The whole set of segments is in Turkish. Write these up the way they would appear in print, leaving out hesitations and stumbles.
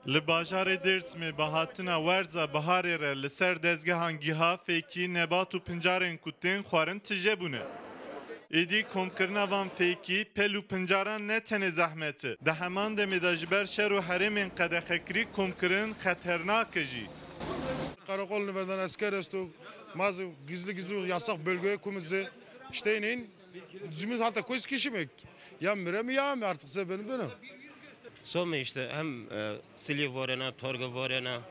Li bajarê Dêrsimê bihatina werza biharê re li ser dezgehan giha fêkî nebat û pincarên ku tên xwarin tije bûne. Êdî komkirina van fêkî pel û pincaran ne tenê zehmet e. Di heman demê de ji ber şer û herêmên qedexekirî komkirin xeternak e jî. Karakol Nüverden asker estok, maz gizli yasak bölgeye kumuzze. İşte ineyin, zümrüt halta koyuz kişimek. Ya mire mi ya mı artık size benim. Somme işte hem silih varena, torga varena,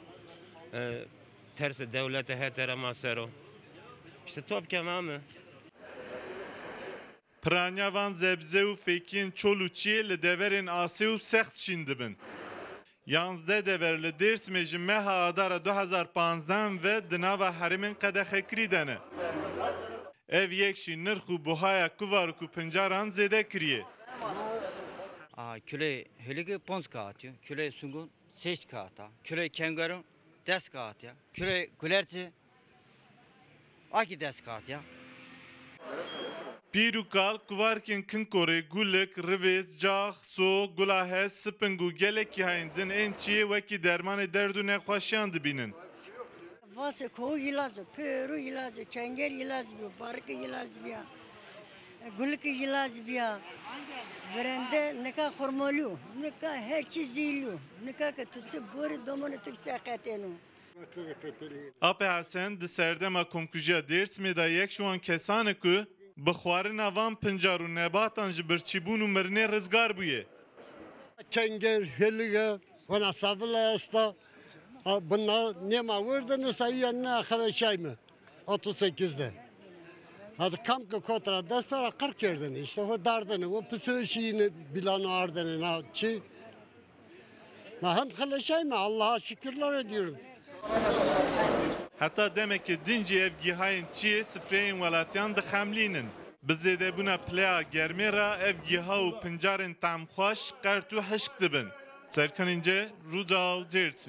tersi devlete hetere masero. İşte top kemamı. Piranya van zebze û fêkiyên çol û çiyê li deverên asê û sext şîn dibin. Yanzde dever li Dêrsimê ji meha adara 2015 ve di nava herêmên qedexekirî de ne. Ev yek jî nirx û buhaya kuvarok û pincaran zêde kiriye. Küle heligi 5 kağıt, küle sungun 6 kağıt, küle kengarın 10 kağıt ya, küle gülerci 2 kağıt ya. Pîr û kal kuvarkên kinkorê, gulik, rivêz, cax, so, gulahez, sping û gelekî hayên din ên çiyê wekî dermanê derd û nexweşiyan dibînin. Vase koğu ilacı, peru ilacı, kenger ilacı, barkı ilacı biya, gulik ilacı biya. Verende neka hormolu, neka her çiz zilu, neka ke tutse bori domone tuk sakatenu. Apê Hesen di serdema komkujiya Dêrsimê de yek ji wan kesan e ku bi xwarina van pincar û nebatan ji birçîbûn û mirinê rizgar bûye. Kenger, helige, bana sabırla esta. Bunlar nema vurdun sayıyan ne arkadaşay mı? 38'de. Hadi kamka kotra destara 40 yerden işte o dardını o psikolojini bilan ardını na çi. Ma hem arkadaşay mı Allah'a şükürler ediyorum. Heta demek ki dincî ev gihayên çiyê sifreyên welatiyan dixemlînin. Bi zêdebûna pileya germê re ev giha û pincarên temxweş qert û hişk dibin. Serkanînce Rûca û Dêrsim.